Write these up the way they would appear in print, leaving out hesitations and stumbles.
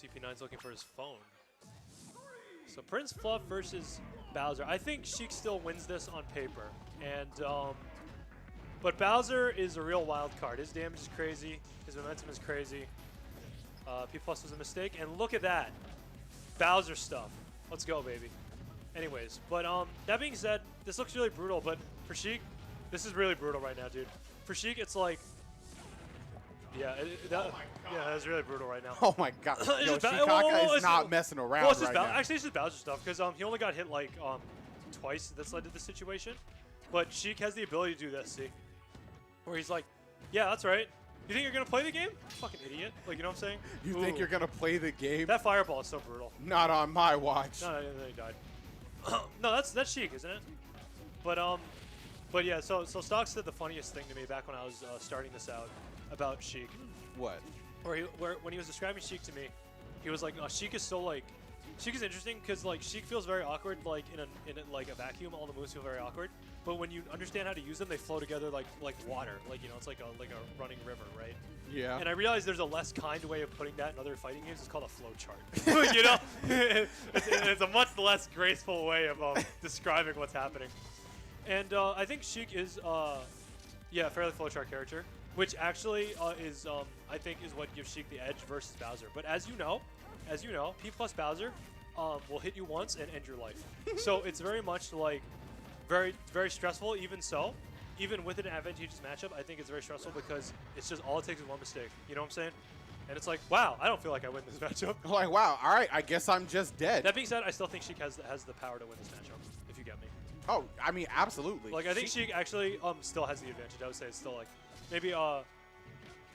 CP9's looking for his phone. So Prince Fluff versus Bowser. I think Sheik still wins this on paper. And but Bowser is a real wild card. His damage is crazy. His momentum is crazy. P+ was a mistake. And look at that. Bowser stuff. Let's go, baby. Anyways, but that being said, this looks really brutal. But for Sheik, this is really brutal right now, dude. For Sheik, it's like... Yeah, that's really brutal right now. Oh my god. Yo, Sheecacaa is not messing around right now. Actually, it's just Bowser stuff, because he only got hit like twice. That's led to this situation. But Sheik has the ability to do this, see? Where he's like, yeah, that's right. You think you're going to play the game? Fucking idiot. Like, you know what I'm saying? You think you're going to play the game? That fireball is so brutal. Not on my watch. No, he died. No, that's Sheik, isn't it? But yeah, so Stock said the funniest thing to me back when I was starting this out about Sheik. What? When he was describing Sheik to me, he was like, Sheik is so like, Sheik is interesting because like Sheik feels very awkward like in a vacuum. All the moves feel very awkward, but when you understand how to use them, they flow together like water. Like, you know, it's like a running river, right? Yeah. And I realized there's a less kind way of putting that in other fighting games. It's called a flow chart. You know, it's a much less graceful way of describing what's happening. And I think Sheik is, yeah, a fairly flowchart character, which actually is, I think, is what gives Sheik the edge versus Bowser. But as you know, P+ Bowser will hit you once and end your life. So it's very much like very, very stressful. Even so, even with an advantageous matchup, I think it's very stressful because it's just all it takes is one mistake. You know what I'm saying? And it's like, wow, I don't feel like I win this matchup. Like, wow, all right, I guess I'm just dead. That being said, I still think Sheik has the power to win this matchup, if you get me. Oh, I mean, absolutely. Like, I think Sheik actually still has the advantage. I would say it's still like, maybe, all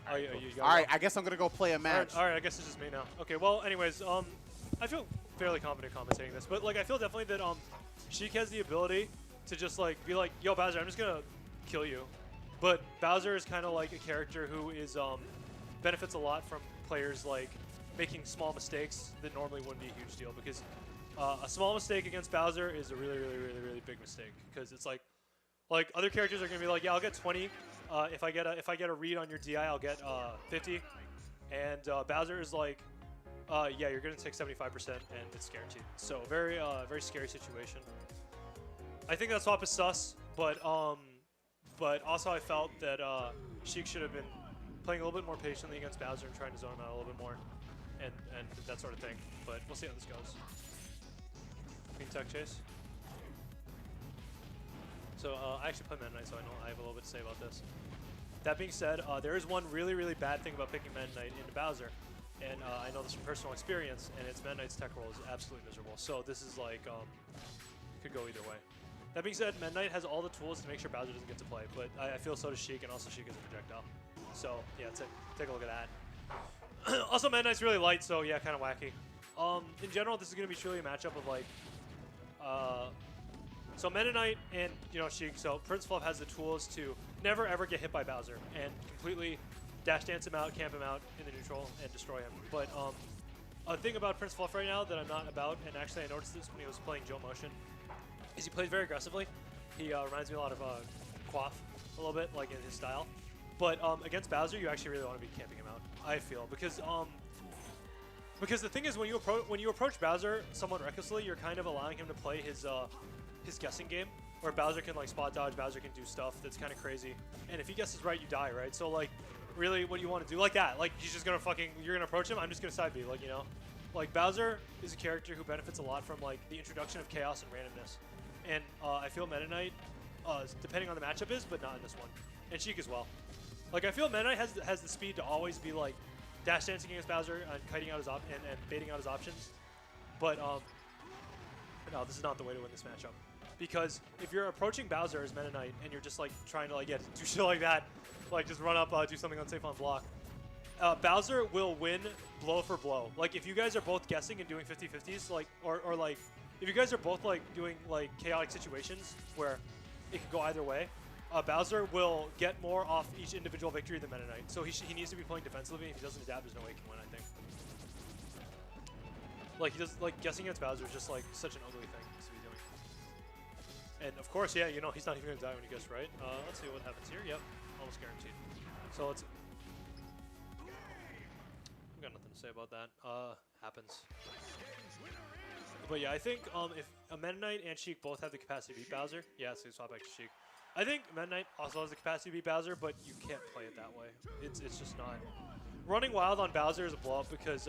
right, I guess I'm going to go play a match. All right, I guess it's just me now. Okay, well, anyways, I feel fairly confident commentating this, but, like, I feel definitely that Sheik has the ability to just, like, be like, yo, Bowser, I'm just going to kill you. But Bowser is kind of like a character who is, benefits a lot from players, like, making small mistakes that normally wouldn't be a huge deal, because a small mistake against Bowser is a really, really, really, really big mistake, because it's like other characters are gonna be like, yeah, I'll get 20. If I get a read on your DI, I'll get 50. And Bowser is like, yeah, you're gonna take 75%, and it's guaranteed. So very, very scary situation. I think that swap is sus, but also I felt that Sheik should have been playing a little bit more patiently against Bowser and trying to zone him out a little bit more, and that sort of thing. But we'll see how this goes. Green tech chase. So I actually play Meta Knight, so I know I have a little bit to say about this. That being said, there is one really, really bad thing about picking Meta Knight into Bowser, and I know this from personal experience, and it's Meta Knight's tech roll is absolutely miserable. So this is like, could go either way. That being said, Meta Knight has all the tools to make sure Bowser doesn't get to play, but I feel so does Sheik, and also Sheik is a projectile. So yeah, take a look at that. Also, Meta Knight's really light, so yeah, kind of wacky. In general, this is going to be truly a matchup of like, so Meta Knight and, you know, Sheik. So Prince Fluff has the tools to never ever get hit by Bowser and completely dash dance him out, camp him out in the neutral, and destroy him. But a thing about Prince Fluff right now that I'm not about, and actually I noticed this when he was playing Joe Motion, is he plays very aggressively. He reminds me a lot of Quaff a little bit, like in his style. But against Bowser, you actually really want to be camping him out, I feel, because the thing is, when you approach Bowser somewhat recklessly, you're kind of allowing him to play his guessing game, where Bowser can like spot dodge, Bowser can do stuff that's kind of crazy, and if he guesses right, you die, right? So like, really, what do you want to do? Like that, like he's just gonna you're gonna approach him. I'm just gonna side B, like, you know, like Bowser is a character who benefits a lot from like the introduction of chaos and randomness, and I feel Meta Knight, depending on the matchup, is, but not in this one, and Sheik as well. Like I feel Meta Knight has the speed to always be like dash dancing against Bowser and kiting out his and baiting out his options, but no, this is not the way to win this matchup. Because if you're approaching Bowser as Meta Knight and you're just like trying to like do shit like that, like just run up, do something unsafe on block, Bowser will win blow for blow. Like if you guys are both guessing and doing 50-50s, like or like if you guys are both like doing like chaotic situations where it can go either way, Bowser will get more off each individual victory than Meta Knight. So he needs to be playing defensively. If he doesn't adapt, there's no way he can win, I think. Like he does, like guessing against Bowser is just like such an ugly thing to be doing. And of course, yeah, you know, he's not even gonna die when he gets right. Let's see what happens here. Yep, almost guaranteed. So let's. I've got nothing to say. say about that. Happens. But yeah, I think if a Meta Knight and Sheik both have the capacity to beat Bowser, yeah, so you swap back to Sheik. I think Meta Knight also has the capacity to beat Bowser, but you can't play it that way. It's just not. Running wild on Bowser is a blow up because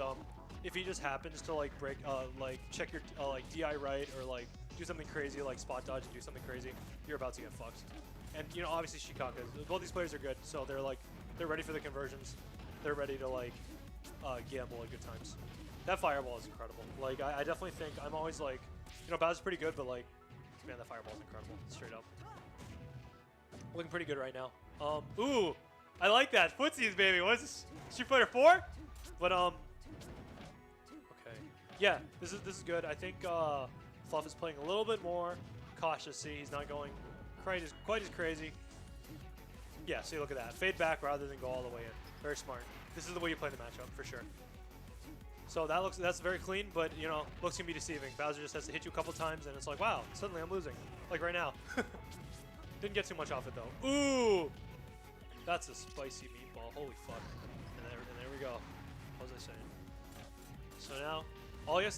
if he just happens to like break, like check your like DI right or like do something crazy like spot dodge and do something crazy, you're about to get fucked. And you know, obviously Sheecacaa, both these players are good, so they're ready for the conversions. They're ready to like gamble at good times. That fireball is incredible. Like I definitely think I'm always like, you know, Bowser's pretty good, but like, man, that fireball is incredible, straight up. Looking pretty good right now. Ooh, I like that footsies, baby. What is this? Street Fighter 4? But okay, yeah, this is good. I think Fluff is playing a little bit more cautious. See, he's not going quite as crazy. Yeah, see, look at that. Fade back rather than go all the way in. Very smart. This is the way you play the matchup for sure. So that's very clean, but you know, looks can be deceiving. Bowser just has to hit you a couple times, and it's like, wow, suddenly I'm losing. Like right now. Didn't get too much off it though. Ooh, that's a spicy meatball. Holy fuck! And there we go. What was I saying? So now, all he has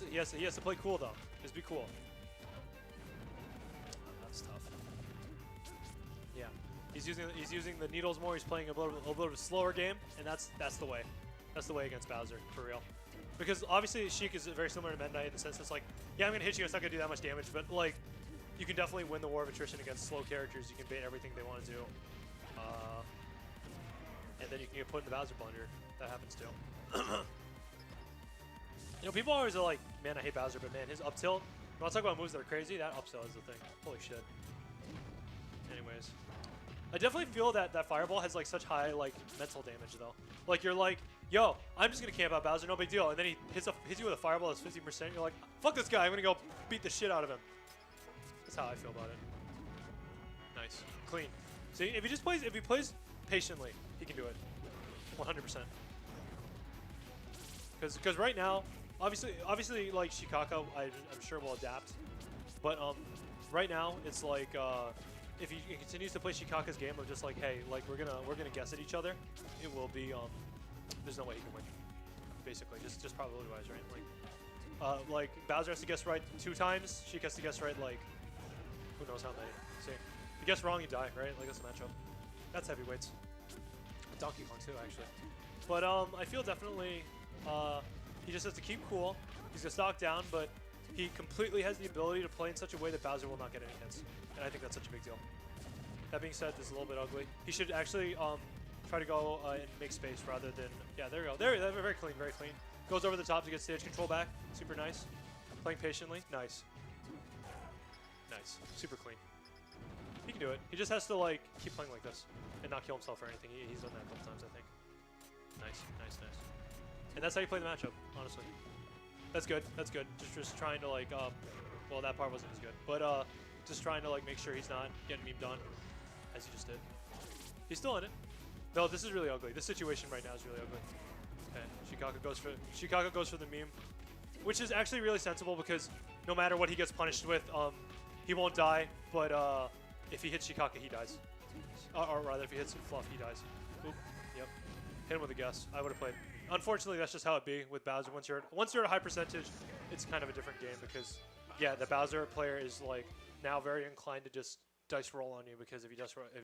to play cool though. Just be cool. That's tough. Yeah, he's using the needles more. He's playing a little bit of a slower game, and that's the way. That's the way against Bowser for real. Because obviously Sheik is very similar to Meta Knight in the sense it's like, yeah, I'm gonna hit you. It's not gonna do that much damage, but like, you can definitely win the war of attrition against slow characters. You can bait everything they want to do, and then you can get put in the Bowser blender. That happens too. You know, people always are like, man, I hate Bowser, but man, his up tilt. When I talk about moves that are crazy, that up tilt is the thing. Holy shit. Anyways, I definitely feel that that fireball has like such high like mental damage though. Like you're like, yo, I'm just gonna camp out Bowser, no big deal. And then he hits you with a fireball that's 50%. You're like, fuck this guy, I'm gonna go beat the shit out of him. That's how I feel about it. Nice, clean. See, if he plays patiently, he can do it, 100%. Because right now, obviously, like Sheecacaa, I'm sure will adapt. But right now, it's like if he continues to play Sheecacaa's game of just like, hey, like we're gonna guess at each other, it will be there's no way he can win. Basically, just probability wise, right? Like Bowser has to guess right 2 times. Sheik has to guess right like who knows how many. See, if you guess wrong, you die, right? Like that's the matchup. That's heavyweights. Donkey Kong too, actually. But I feel definitely he just has to keep cool. He's gonna stock down, but he completely has the ability to play in such a way that Bowser will not get any hits. And I think that's such a big deal. That being said, this is a little bit ugly. He should actually try to go and make space rather than, yeah, there we go. There, very clean, very clean. Goes over the top to get stage control back. Super nice. Playing patiently. Nice. Nice. Super clean. He can do it. He just has to like keep playing like this and not kill himself or anything. He's done that a couple times, I think. Nice, nice, nice. And that's how you play the matchup, honestly. That's good. That's good. Just trying to like, well, that part wasn't as good, but just trying to like make sure he's not getting memed on, as he just did. He's still in it. No, this is really ugly. This situation right now is really ugly. Okay, Sheecacaa goes for the meme, which is actually really sensible because no matter what he gets punished with, he won't die. But if he hits Sheecacaa, he dies. Or rather, if he hits Fluff, he dies. Oop. Yep. Hit him with a guess. I would have played. Unfortunately, that's just how it be with Bowser. Once you're at a high percentage, it's kind of a different game because, yeah, the Bowser player is like now very inclined to just dice roll on you because if he dice roll,